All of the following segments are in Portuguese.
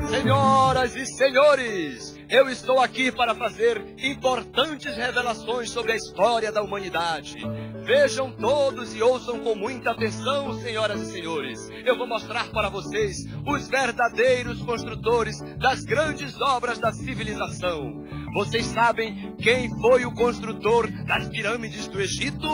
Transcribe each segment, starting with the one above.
Senhoras e senhores, eu estou aqui para fazer importantes revelações sobre a história da humanidade. Vejam todos e ouçam com muita atenção, senhoras e senhores. Eu vou mostrar para vocês os verdadeiros construtores das grandes obras da civilização. Vocês sabem quem foi o construtor das pirâmides do Egito?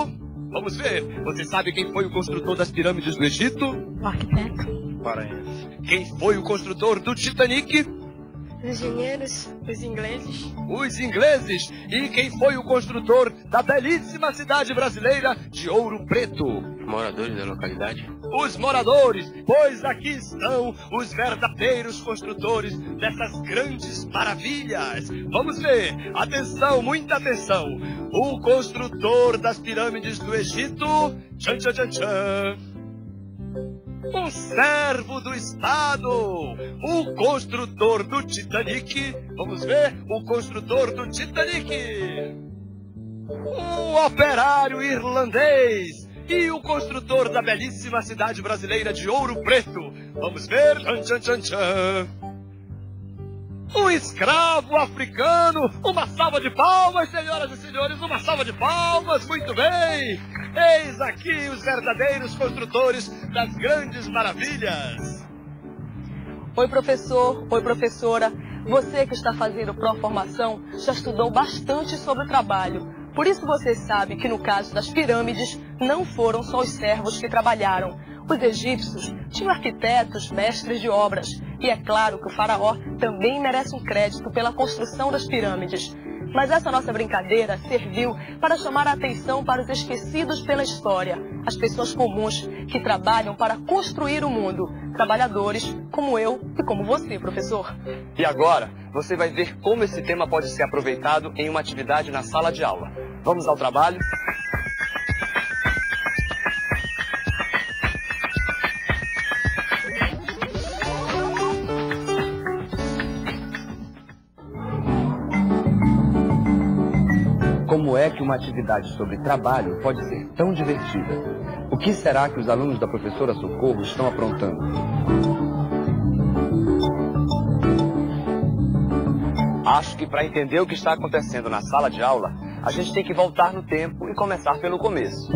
Vamos ver. Você sabe quem foi o construtor das pirâmides do Egito? O arquiteto. Paraense. Quem foi o construtor do Titanic? Os engenheiros, os ingleses. Os ingleses. E quem foi o construtor da belíssima cidade brasileira de Ouro Preto? Moradores da localidade. Os moradores, pois aqui estão os verdadeiros construtores dessas grandes maravilhas. Vamos ver, atenção, muita atenção. O construtor das pirâmides do Egito, tchan, tchan, tchan, tchan. Um servo do Estado, o construtor do Titanic. Vamos ver, o construtor do Titanic. Um operário irlandês e o construtor da belíssima cidade brasileira de Ouro Preto. Vamos ver, tchan, tchan, tchan, tchan. Um escravo africano. Uma salva de palmas, senhoras e senhores, uma salva de palmas, muito bem. Eis aqui os verdadeiros construtores das grandes maravilhas. Oi, professor. Oi, professora. Você que está fazendo pró-formação já estudou bastante sobre o trabalho. Por isso você sabe que no caso das pirâmides não foram só os servos que trabalharam. Os egípcios tinham arquitetos, mestres de obras. E é claro que o faraó também merece um crédito pela construção das pirâmides. Mas essa nossa brincadeira serviu para chamar a atenção para os esquecidos pela história, as pessoas comuns que trabalham para construir o mundo, trabalhadores como eu e como você, professor. E agora, você vai ver como esse tema pode ser aproveitado em uma atividade na sala de aula. Vamos ao trabalho? Como é que uma atividade sobre trabalho pode ser tão divertida? O que será que os alunos da professora Socorro estão aprontando? Acho que para entender o que está acontecendo na sala de aula, a gente tem que voltar no tempo e começar pelo começo.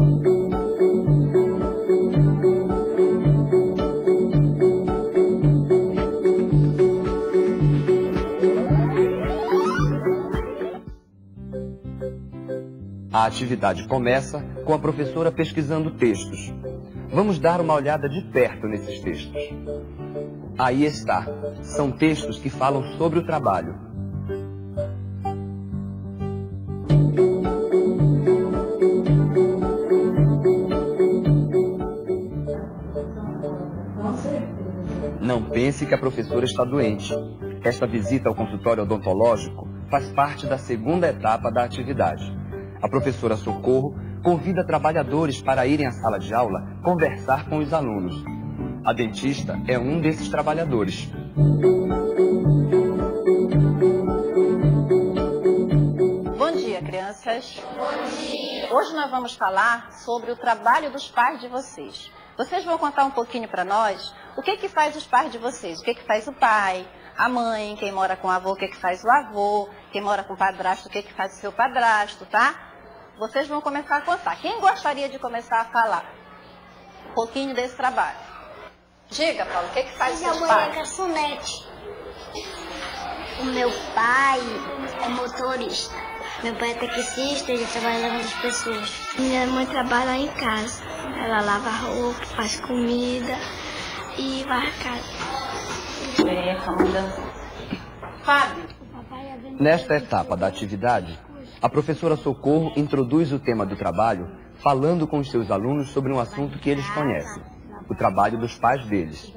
A atividade começa com a professora pesquisando textos. Vamos dar uma olhada de perto nesses textos. Aí está. São textos que falam sobre o trabalho. Não pense que a professora está doente. Esta visita ao consultório odontológico faz parte da segunda etapa da atividade. A professora Socorro convida trabalhadores para irem à sala de aula conversar com os alunos. A dentista é um desses trabalhadores. Bom dia, crianças. Bom dia. Hoje nós vamos falar sobre o trabalho dos pais de vocês. Vocês vão contar um pouquinho para nós o que faz os pais de vocês, o que faz o pai, a mãe, quem mora com o avô, o que faz o avô, quem mora com o padrasto, o que faz o seu padrasto, tá? Vocês vão começar a contar. Quem gostaria de começar a falar um pouquinho desse trabalho? Diga, Paulo, o que faz o seu pai? Minha mãe é garçonete. O meu pai é motorista. Meu pai é taxista, ele trabalha lavando as pessoas. Minha mãe trabalha em casa. Ela lava roupa, faz comida e varre a casa. Fábio. Nesta etapa da atividade, a professora Socorro introduz o tema do trabalho, falando com os seus alunos sobre um assunto que eles conhecem, o trabalho dos pais deles.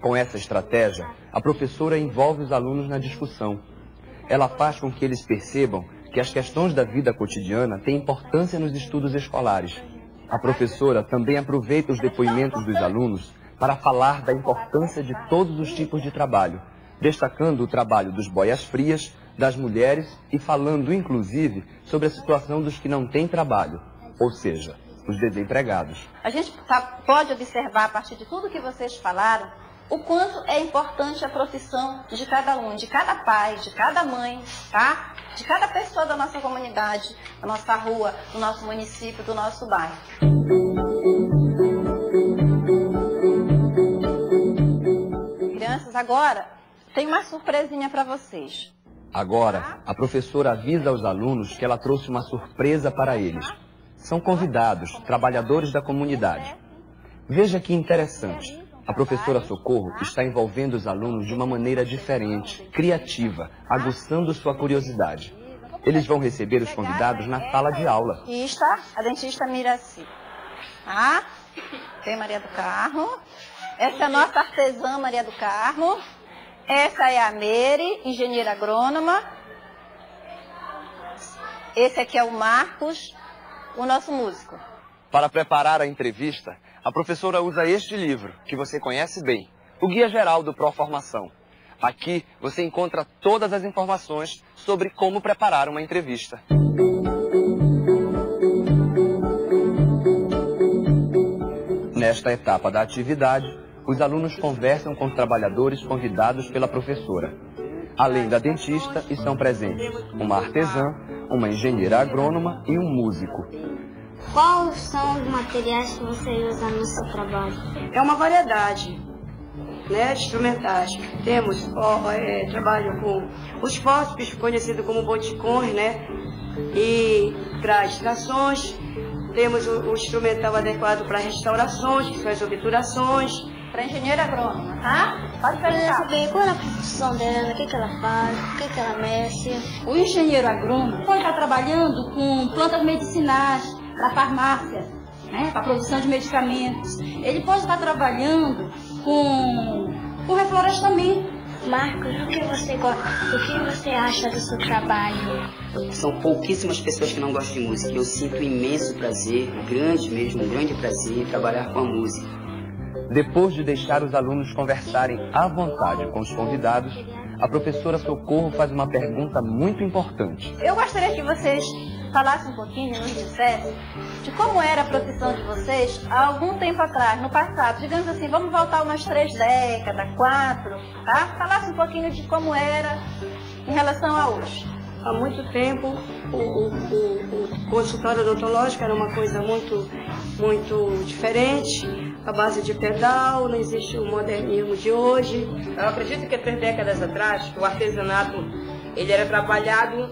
Com essa estratégia, a professora envolve os alunos na discussão. Ela faz com que eles percebam que as questões da vida cotidiana têm importância nos estudos escolares. A professora também aproveita os depoimentos dos alunos para falar da importância de todos os tipos de trabalho, destacando o trabalho dos boias-frias, das mulheres e falando, inclusive, sobre a situação dos que não têm trabalho, ou seja, os desempregados. A gente pode observar, a partir de tudo que vocês falaram, o quanto é importante a profissão de cada um, de cada pai, de cada mãe, tá? De cada pessoa da nossa comunidade, da nossa rua, do nosso município, do nosso bairro. Crianças, agora tem uma surpresinha para vocês. Agora, a professora avisa aos alunos que ela trouxe uma surpresa para eles. São convidados, trabalhadores da comunidade. Veja que interessante. A professora Socorro está envolvendo os alunos de uma maneira diferente, criativa, aguçando sua curiosidade. Eles vão receber os convidados na sala de aula. Aqui está a dentista Miraci. Tá? Tem Maria do Carmo. Essa é a nossa artesã Maria do Carmo. Essa é a Meire, engenheira agrônoma. Esse aqui é o Marcos, o nosso músico. Para preparar a entrevista, a professora usa este livro, que você conhece bem, o Guia Geral do Proformação. Aqui você encontra todas as informações sobre como preparar uma entrevista. Nesta etapa da atividade, os alunos conversam com os trabalhadores convidados pela professora. Além da dentista, estão presentes uma artesã, uma engenheira agrônoma e um músico. Quais são os materiais que você usa no seu trabalho? É uma variedade, né, de instrumentais. Temos trabalho com os fósforos, conhecido como boticões, né, e para extrações. Temos o instrumental adequado para restaurações, que são as obturações. Para engenheira agrônoma, tá? Pode perguntar. Saber qual é a profissão dela, o que ela faz, o que ela mexe. O engenheiro agrônomo pode estar trabalhando com plantas medicinais para farmácia, né, para produção de medicamentos. Ele pode estar trabalhando com reflorestamento. Marcos, o que você gosta? O que você acha do seu trabalho? São pouquíssimas pessoas que não gostam de música. Eu sinto imenso prazer, um grande prazer em trabalhar com a música. Depois de deixar os alunos conversarem à vontade com os convidados, a professora Socorro faz uma pergunta muito importante. Eu gostaria que vocês falassem um pouquinho, nos dissessem, de como era a profissão de vocês há algum tempo atrás, no passado. Digamos assim, vamos voltar umas 3 décadas, 4, tá? Falasse um pouquinho de como era em relação a hoje. Há muito tempo, o consultório odontológico era uma coisa muito diferente, a base de pedal, não existe o modernismo de hoje. Eu acredito que 3 décadas atrás, o artesanato ele era trabalhado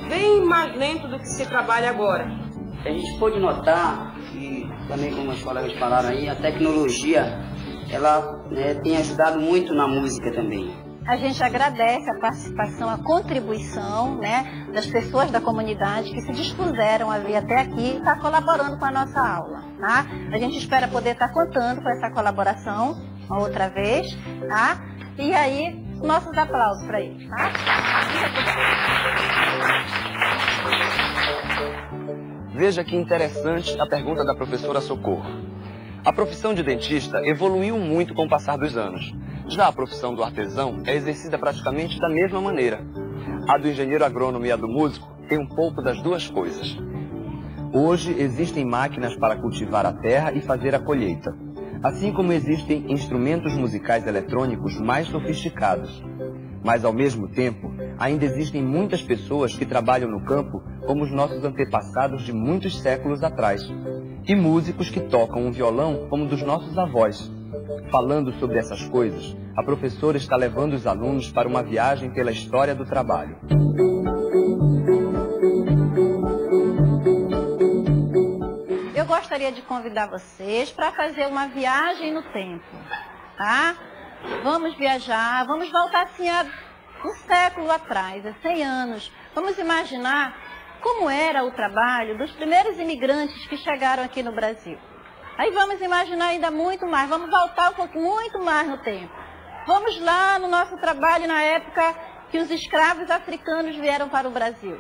bem mais lento do que se trabalha agora. A gente pôde notar, e também como os colegas falaram aí, a tecnologia ela, né, tem ajudado muito na música também. A gente agradece a participação, a contribuição, né, das pessoas da comunidade que se dispuseram a vir até aqui e estar colaborando com a nossa aula. Tá? A gente espera poder estar contando com essa colaboração uma outra vez. Tá? E aí, nossos aplausos para eles. Tá? Veja que interessante a pergunta da professora Socorro. A profissão de dentista evoluiu muito com o passar dos anos. Já a profissão do artesão é exercida praticamente da mesma maneira. A do engenheiro agrônomo e a do músico tem um pouco das duas coisas. Hoje existem máquinas para cultivar a terra e fazer a colheita, assim como existem instrumentos musicais eletrônicos mais sofisticados. Mas, ao mesmo tempo, ainda existem muitas pessoas que trabalham no campo como os nossos antepassados de muitos séculos atrás, e músicos que tocam um violão como dos nossos avós. Falando sobre essas coisas, a professora está levando os alunos para uma viagem pela história do trabalho. Eu gostaria de convidar vocês para fazer uma viagem no tempo, tá? Vamos viajar, vamos voltar assim a um século atrás, a 100 anos. Vamos imaginar como era o trabalho dos primeiros imigrantes que chegaram aqui no Brasil. Aí vamos imaginar ainda muito mais, vamos voltar um pouco muito mais no tempo. Vamos lá no nosso trabalho na época que os escravos africanos vieram para o Brasil.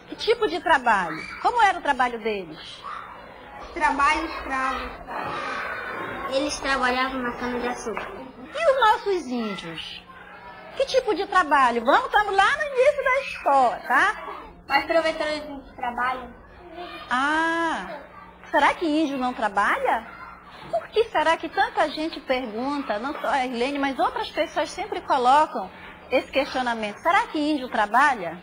Que tipo de trabalho? Como era o trabalho deles? Trabalho escravo. Eles trabalhavam na cana-de-açúcar. E os nossos índios? Que tipo de trabalho? Estamos lá no início da história, tá? Mas aproveitando de trabalho. Ah, Será que índio não trabalha? Por que será que tanta gente pergunta, não só a Irlene, mas outras pessoas sempre colocam esse questionamento? Será que índio trabalha?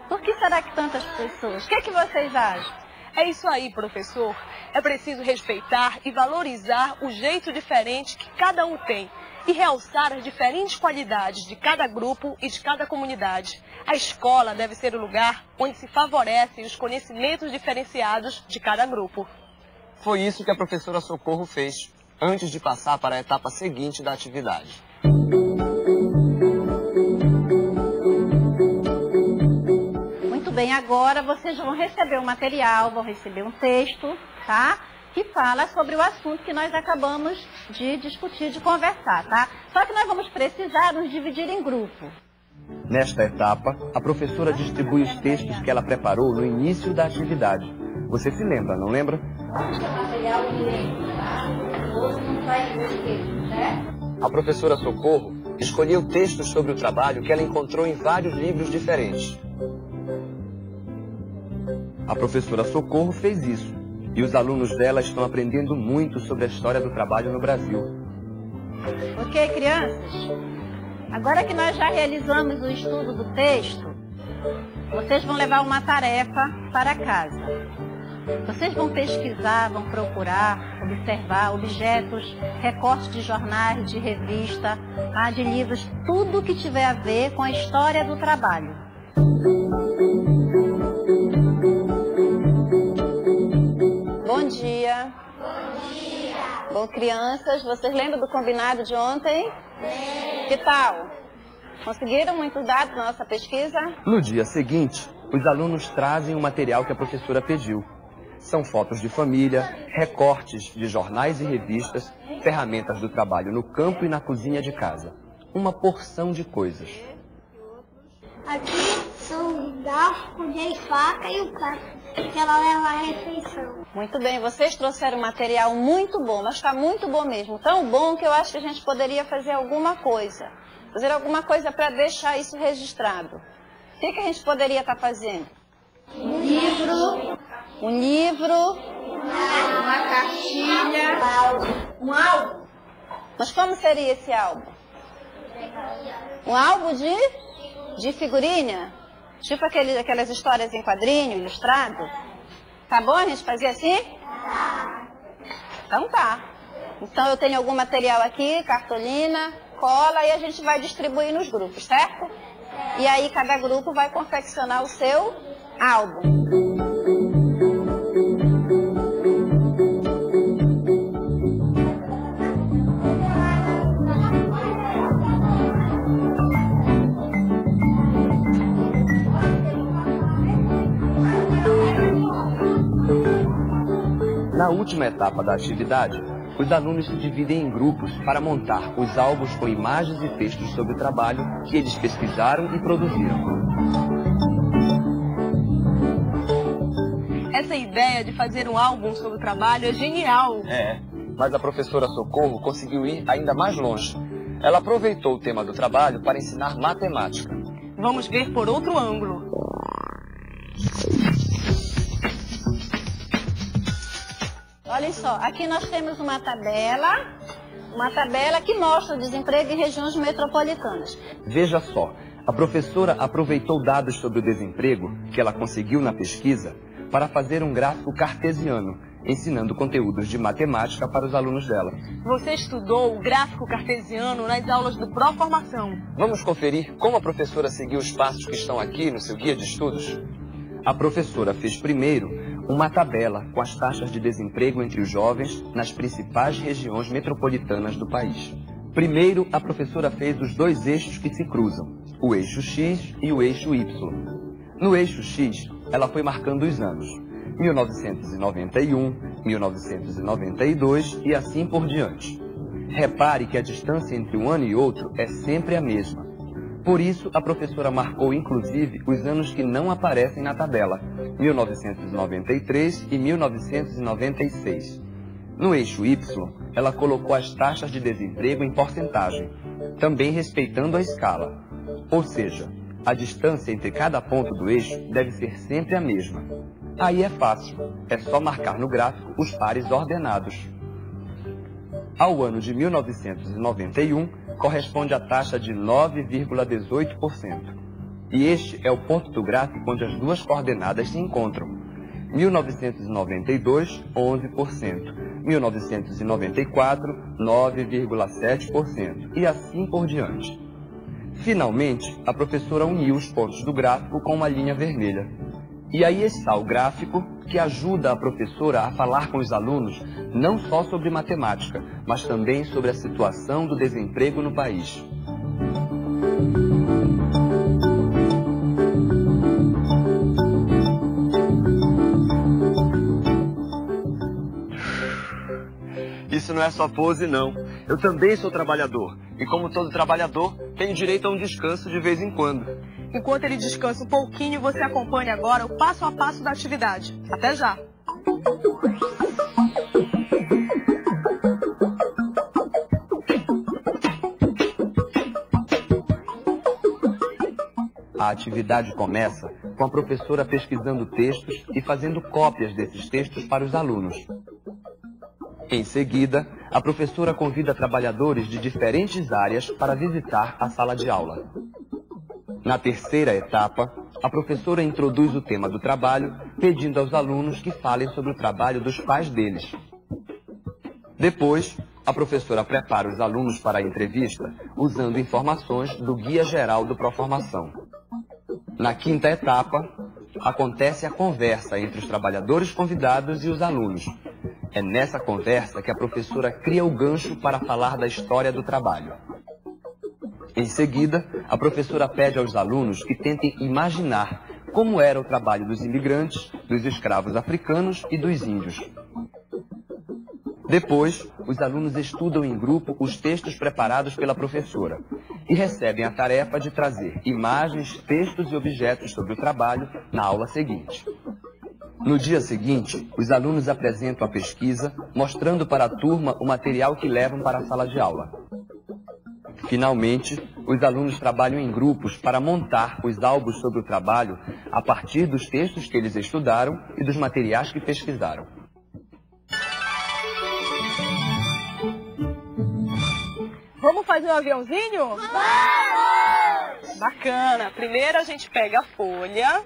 Por que será que tantas pessoas? O que é que vocês acham? É isso aí, professor. É preciso respeitar e valorizar o jeito diferente que cada um tem e realçar as diferentes qualidades de cada grupo e de cada comunidade. A escola deve ser o lugar onde se favorecem os conhecimentos diferenciados de cada grupo. Foi isso que a professora Socorro fez, antes de passar para a etapa seguinte da atividade. Muito bem, agora vocês vão receber um material, vão receber um texto, tá? Que fala sobre o assunto que nós acabamos de discutir, de conversar, tá? Só que nós vamos precisar nos dividir em grupo. Nesta etapa, a professora distribui os textos que ela preparou no início da atividade. Você se lembra, não lembra? A professora Socorro escolheu textos sobre o trabalho que ela encontrou em vários livros diferentes. A professora Socorro fez isso, e os alunos dela estão aprendendo muito sobre a história do trabalho no Brasil. Ok, crianças? Agora que nós já realizamos o estudo do texto, vocês vão levar uma tarefa para casa. Vocês vão pesquisar, vão procurar, observar objetos, recortes de jornais, de revista, de livros, tudo que tiver a ver com a história do trabalho. Bom dia. Bom dia. Bom, crianças, vocês lembram do combinado de ontem? Sim. Que tal? Conseguiram muitos dados na nossa pesquisa? No dia seguinte, os alunos trazem o material que a professora pediu. São fotos de família, recortes de jornais e revistas, ferramentas do trabalho no campo e na cozinha de casa. Uma porção de coisas. Aqui são o garfo, colher e faca e o prato que ela leva à refeição. Muito bem, vocês trouxeram um material muito bom, mas está muito bom mesmo. Tão bom que eu acho que a gente poderia fazer alguma coisa. Fazer alguma coisa para deixar isso registrado. O que a gente poderia estar fazendo? Um livro. Um livro. Uma cartilha. Um álbum. Mas como seria esse álbum? Um álbum de figurinha? Tipo aquelas histórias em quadrinho, ilustrado? Tá bom a gente fazer assim? Então tá. Então eu tenho algum material aqui, cartolina, cola, e a gente vai distribuir nos grupos, certo? E aí cada grupo vai confeccionar o seu álbum. Na última etapa da atividade, os alunos se dividem em grupos para montar os álbuns com imagens e textos sobre o trabalho que eles pesquisaram e produziram. Essa ideia de fazer um álbum sobre o trabalho é genial. É, mas a professora Socorro conseguiu ir ainda mais longe. Ela aproveitou o tema do trabalho para ensinar matemática. Vamos ver por outro ângulo. Olhem só, aqui nós temos uma tabela que mostra o desemprego em regiões metropolitanas. Veja só, a professora aproveitou dados sobre o desemprego que ela conseguiu na pesquisa para fazer um gráfico cartesiano, ensinando conteúdos de matemática para os alunos dela. Você estudou o gráfico cartesiano nas aulas do Proformação. Vamos conferir como a professora seguiu os passos que estão aqui no seu guia de estudos? A professora fez primeiro uma tabela com as taxas de desemprego entre os jovens nas principais regiões metropolitanas do país. Primeiro, a professora fez os dois eixos que se cruzam, o eixo X e o eixo Y. No eixo X, ela foi marcando os anos, 1991, 1992 e assim por diante. Repare que a distância entre um ano e outro é sempre a mesma. Por isso, a professora marcou inclusive os anos que não aparecem na tabela, 1993 e 1996. No eixo Y, ela colocou as taxas de desemprego em porcentagem, também respeitando a escala. Ou seja, a distância entre cada ponto do eixo deve ser sempre a mesma. Aí é fácil, é só marcar no gráfico os pares ordenados. Ao ano de 1991, corresponde a taxa de 9,18%. E este é o ponto do gráfico onde as duas coordenadas se encontram. 1992, 11%. 1994, 9,7%. E assim por diante. Finalmente, a professora uniu os pontos do gráfico com uma linha vermelha. E aí está o gráfico que ajuda a professora a falar com os alunos não só sobre matemática, mas também sobre a situação do desemprego no país. Isso não é só pose, não. Eu também sou trabalhador. E como todo trabalhador, tenho direito a um descanso de vez em quando. Enquanto ele descansa um pouquinho, você acompanha agora o passo a passo da atividade. Até já! A atividade começa com a professora pesquisando textos e fazendo cópias desses textos para os alunos. Em seguida, a professora convida trabalhadores de diferentes áreas para visitar a sala de aula. Na terceira etapa, a professora introduz o tema do trabalho, pedindo aos alunos que falem sobre o trabalho dos pais deles. Depois, a professora prepara os alunos para a entrevista, usando informações do Guia Geral do Proformação. Na quinta etapa, acontece a conversa entre os trabalhadores convidados e os alunos. É nessa conversa que a professora cria o gancho para falar da história do trabalho. Em seguida, a professora pede aos alunos que tentem imaginar como era o trabalho dos imigrantes, dos escravos africanos e dos índios. Depois, os alunos estudam em grupo os textos preparados pela professora e recebem a tarefa de trazer imagens, textos e objetos sobre o trabalho na aula seguinte. No dia seguinte, os alunos apresentam a pesquisa, mostrando para a turma o material que levam para a sala de aula. Finalmente, os alunos trabalham em grupos para montar os álbuns sobre o trabalho a partir dos textos que eles estudaram e dos materiais que pesquisaram. Vamos fazer um aviãozinho? Vamos! Bacana. Primeiro a gente pega a folha,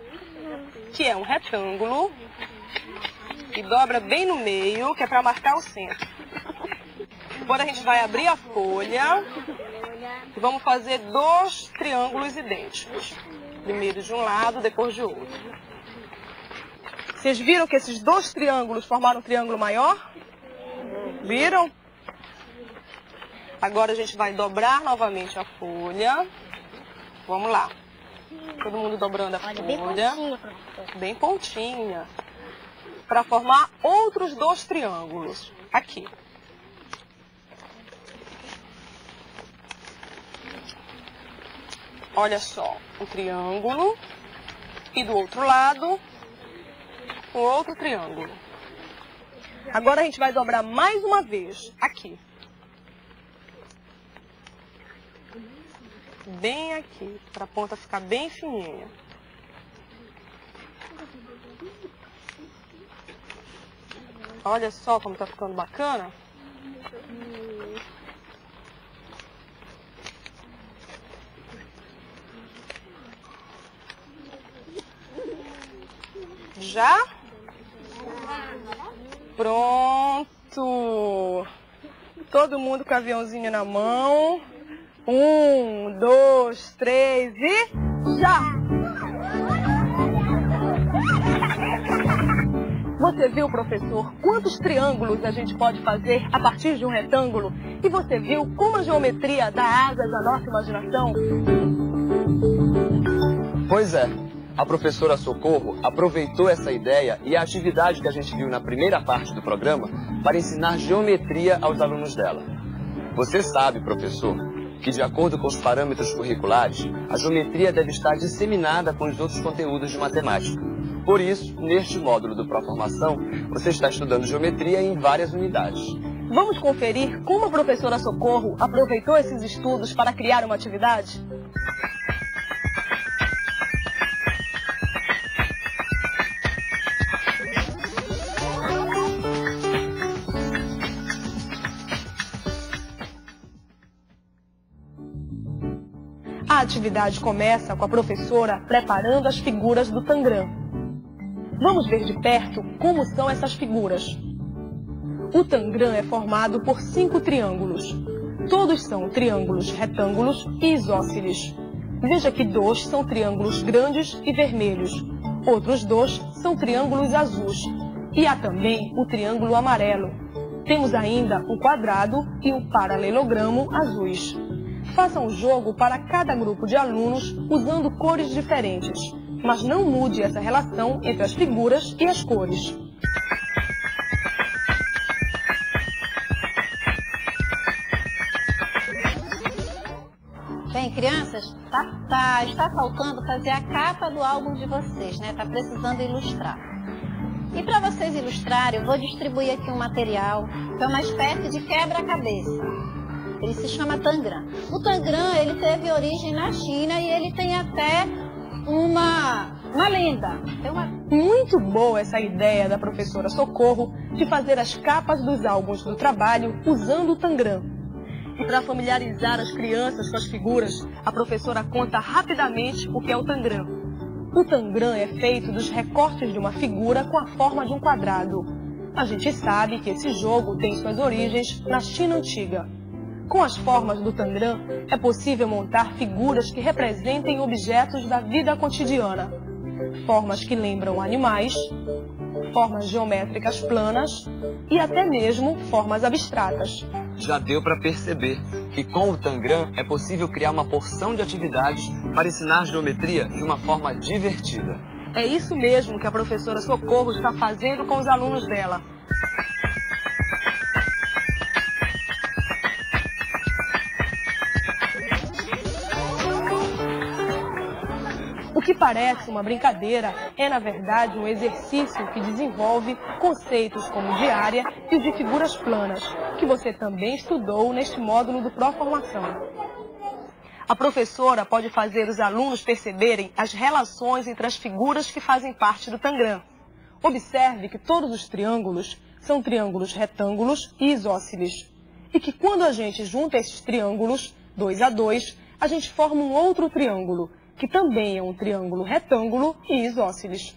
que é um retângulo, e dobra bem no meio, que é para marcar o centro. Agora a gente vai abrir a folha e vamos fazer 2 triângulos idênticos. Primeiro de um lado, depois de outro. Vocês viram que esses 2 triângulos formaram um triângulo maior? Viram? Agora a gente vai dobrar novamente a folha. Vamos lá. Todo mundo dobrando a folha. Bem pontinha. Para formar outros 2 triângulos. Aqui. Olha só, um triângulo. E do outro lado, um outro triângulo. Agora a gente vai dobrar mais uma vez. Aqui. Bem aqui, para a ponta ficar bem fininha. Olha só como tá ficando bacana. Já? Pronto. Todo mundo com o aviãozinho na mão. 1, 2, 3 e já! Você viu, professor, quantos triângulos a gente pode fazer a partir de um retângulo? E você viu como a geometria dá asas à nossa imaginação? Pois é, a professora Socorro aproveitou essa ideia e a atividade que a gente viu na primeira parte do programa para ensinar geometria aos alunos dela. Você sabe, professor, que de acordo com os parâmetros curriculares, a geometria deve estar disseminada com os outros conteúdos de matemática. Por isso, neste módulo do Proformação, você está estudando geometria em várias unidades. Vamos conferir como a professora Socorro aproveitou esses estudos para criar uma atividade? A atividade começa com a professora preparando as figuras do Tangram. Vamos ver de perto como são essas figuras. O Tangram é formado por 5 triângulos. Todos são triângulos retângulos e isósceles. Veja que 2 são triângulos grandes e vermelhos. Outros 2 são triângulos azuis. E há também o triângulo amarelo. Temos ainda um quadrado e um paralelogramo azuis. Faça um jogo para cada grupo de alunos usando cores diferentes, mas não mude essa relação entre as figuras e as cores. Bem, crianças, está faltando fazer a capa do álbum de vocês, né? Está precisando ilustrar. E para vocês ilustrarem, eu vou distribuir aqui um material que é uma espécie de quebra-cabeça. Ele se chama Tangram. O Tangram, ele teve origem na China e ele tem até uma lenda. Muito boa essa ideia da professora Socorro de fazer as capas dos álbuns do trabalho usando o Tangram. E para familiarizar as crianças com as figuras, a professora conta rapidamente o que é o Tangram. O Tangram é feito dos recortes de uma figura com a forma de um quadrado. A gente sabe que esse jogo tem suas origens na China antiga. Com as formas do Tangram, é possível montar figuras que representem objetos da vida cotidiana. Formas que lembram animais, formas geométricas planas e até mesmo formas abstratas. Já deu para perceber que com o Tangram é possível criar uma porção de atividades para ensinar geometria de uma forma divertida. É isso mesmo que a professora Socorro está fazendo com os alunos dela. O que parece uma brincadeira é, na verdade, um exercício que desenvolve conceitos como de área e de figuras planas, que você também estudou neste módulo do Proformação. A professora pode fazer os alunos perceberem as relações entre as figuras que fazem parte do Tangram. Observe que todos os triângulos são triângulos retângulos e isósceles. E que quando a gente junta esses triângulos, 2 a 2, a gente forma um outro triângulo, que também é um triângulo retângulo e isósceles.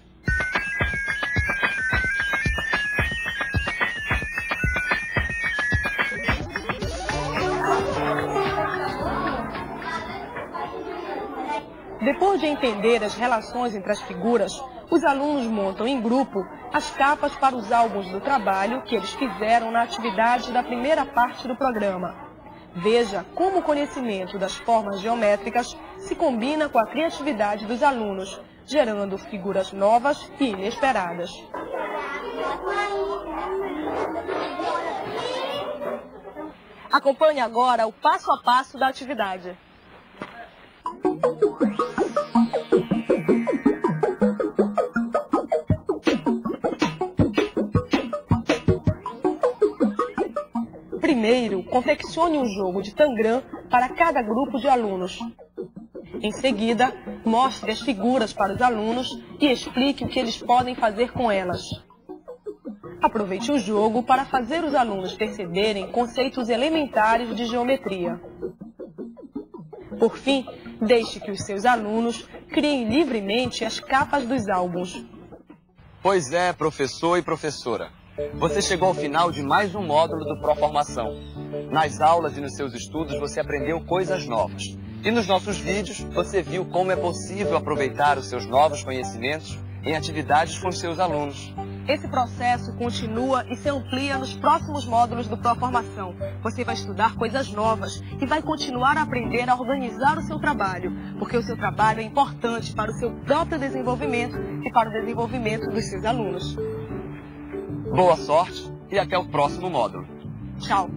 Depois de entender as relações entre as figuras, os alunos montam em grupo as capas para os álbuns do trabalho que eles fizeram na atividade da primeira parte do programa. Veja como o conhecimento das formas geométricas se combina com a criatividade dos alunos, gerando figuras novas e inesperadas. Acompanhe agora o passo a passo da atividade. Primeiro, confeccione um jogo de Tangram para cada grupo de alunos. Em seguida, mostre as figuras para os alunos e explique o que eles podem fazer com elas. Aproveite o jogo para fazer os alunos perceberem conceitos elementares de geometria. Por fim, deixe que os seus alunos criem livremente as capas dos álbuns. Pois é, professor e professora. Você chegou ao final de mais um módulo do Proformação. Nas aulas e nos seus estudos você aprendeu coisas novas. E nos nossos vídeos você viu como é possível aproveitar os seus novos conhecimentos em atividades com seus alunos. Esse processo continua e se amplia nos próximos módulos do Proformação. Você vai estudar coisas novas e vai continuar a aprender a organizar o seu trabalho, porque o seu trabalho é importante para o seu próprio desenvolvimento e para o desenvolvimento dos seus alunos. Boa sorte e até o próximo módulo. Tchau!